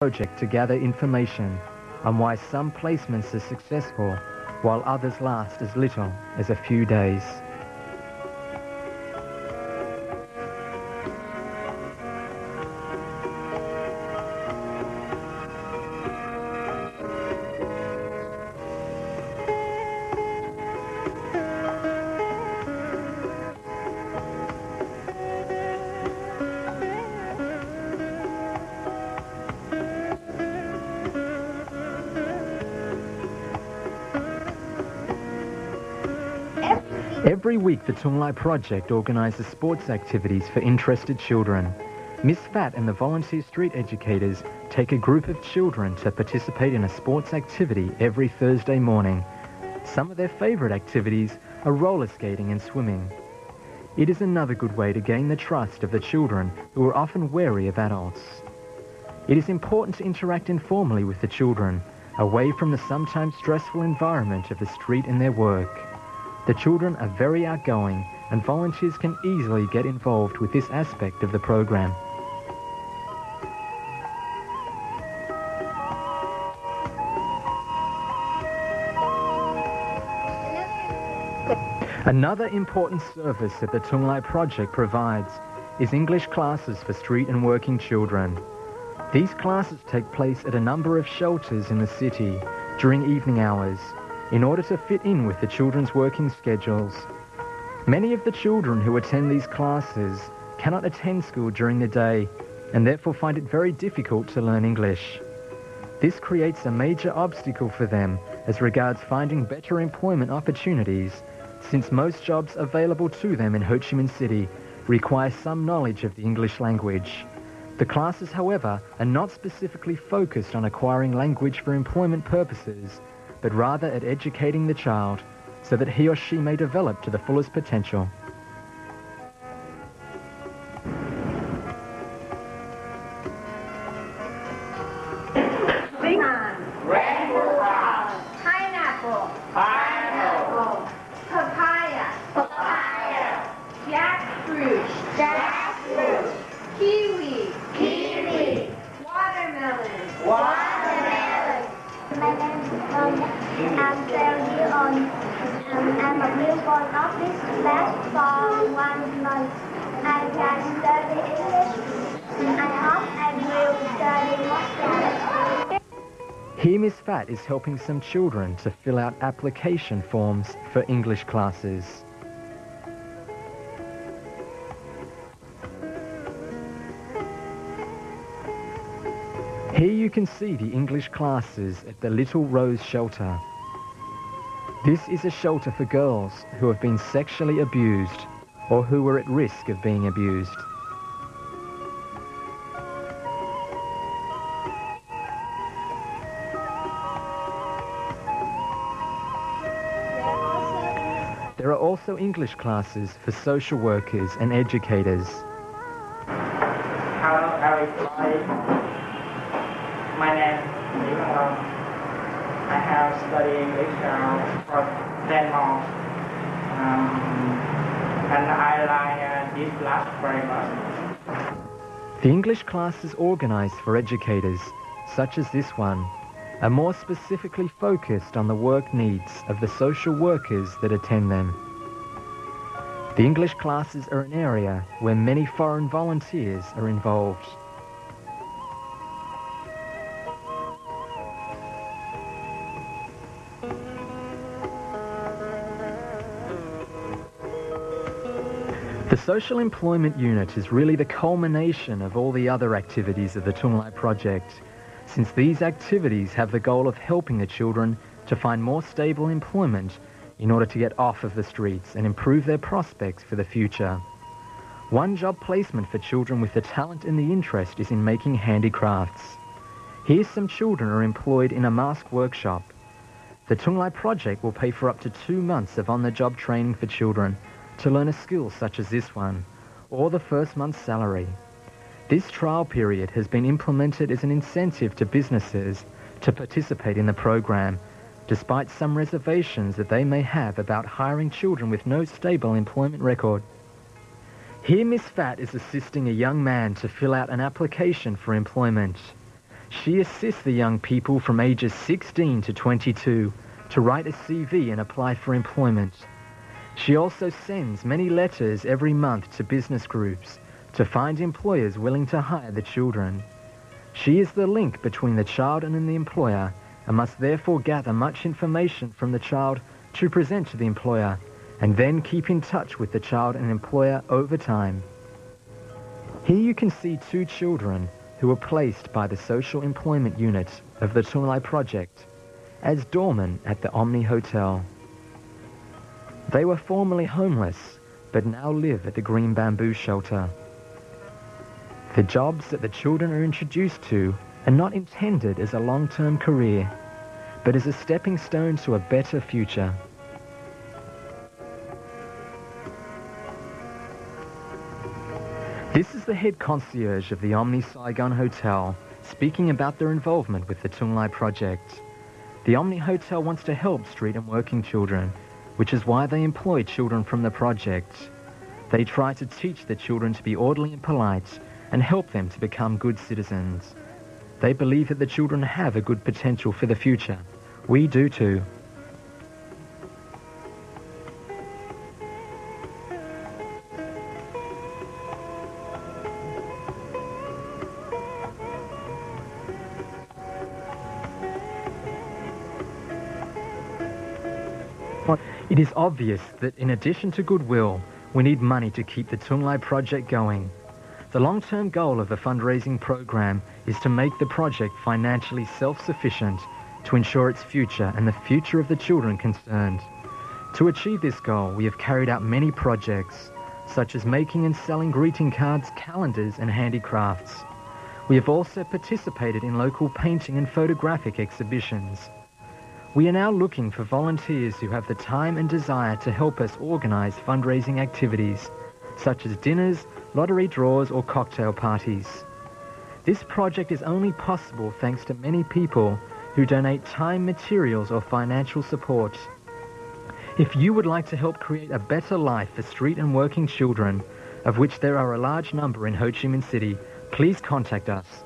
project to gather information on why some placements are successful while others last as little as a few days. Every week, the Tuonglai project organises sports activities for interested children. Miss Fat and the volunteer street educators take a group of children to participate in a sports activity every Thursday morning. Some of their favourite activities are roller skating and swimming. It is another good way to gain the trust of the children who are often wary of adults. It is important to interact informally with the children, away from the sometimes stressful environment of the street and their work. The children are very outgoing and volunteers can easily get involved with this aspect of the program. Another important service that the Tuonglai project provides is English classes for street and working children. These classes take place at a number of shelters in the city during evening hours, in order to fit in with the children's working schedules. Many of the children who attend these classes cannot attend school during the day and therefore find it very difficult to learn English. This creates a major obstacle for them as regards finding better employment opportunities, since most jobs available to them in Ho Chi Minh City require some knowledge of the English language. The classes, however, are not specifically focused on acquiring language for employment purposes, but rather at educating the child so that he or she may develop to the fullest potential. Pineapple, pineapple, papaya, papaya, jackfruit, jackfruit, kiwi, kiwi, watermelon, watermelon. My name is Phong. I'm 12 years old. I'm a newborn of this class for 1 month. I can study English. I hope I will study more Spanish. Here Miss Fat is helping some children to fill out application forms for English classes. Here you can see the English classes at the Little Rose Shelter. This is a shelter for girls who have been sexually abused or who are at risk of being abused. There are also English classes for social workers and educators. Hello everybody. My name is Tuong. I have studied English for 10 months. And I like this class very much. The English classes organised for educators, such as this one, are more specifically focused on the work needs of the social workers that attend them. The English classes are an area where many foreign volunteers are involved. The Social Employment Unit is really the culmination of all the other activities of the Tuonglai project, since these activities have the goal of helping the children to find more stable employment in order to get off of the streets and improve their prospects for the future. One job placement for children with the talent and the interest is in making handicrafts. Here some children are employed in a mask workshop. The Tuonglai project will pay for up to 2 months of on-the-job training for children to learn a skill such as this one, or the first month's salary. This trial period has been implemented as an incentive to businesses to participate in the program, despite some reservations that they may have about hiring children with no stable employment record. Here Miss Fat is assisting a young man to fill out an application for employment. She assists the young people from ages 16 to 22 to write a CV and apply for employment. She also sends many letters every month to business groups to find employers willing to hire the children. She is the link between the child and the employer and must therefore gather much information from the child to present to the employer and then keep in touch with the child and employer over time. Here you can see two children who were placed by the Social Employment Unit of the Tuonglai project as doormen at the Omni Hotel. They were formerly homeless, but now live at the Green Bamboo Shelter. The jobs that the children are introduced to are not intended as a long-term career, but as a stepping stone to a better future. This is the head concierge of the Omni Saigon Hotel, speaking about their involvement with the Tuonglai project. The Omni Hotel wants to help street and working children, which is why they employ children from the project. They try to teach the children to be orderly and polite and help them to become good citizens. They believe that the children have a good potential for the future. We do too. It is obvious that in addition to goodwill, we need money to keep the Tuonglai project going. The long-term goal of the fundraising program is to make the project financially self-sufficient to ensure its future and the future of the children concerned. To achieve this goal, we have carried out many projects, such as making and selling greeting cards, calendars and handicrafts. We have also participated in local painting and photographic exhibitions. We are now looking for volunteers who have the time and desire to help us organise fundraising activities, such as dinners, lottery draws or cocktail parties. This project is only possible thanks to many people who donate time, materials or financial support. If you would like to help create a better life for street and working children, of which there are a large number in Ho Chi Minh City, please contact us.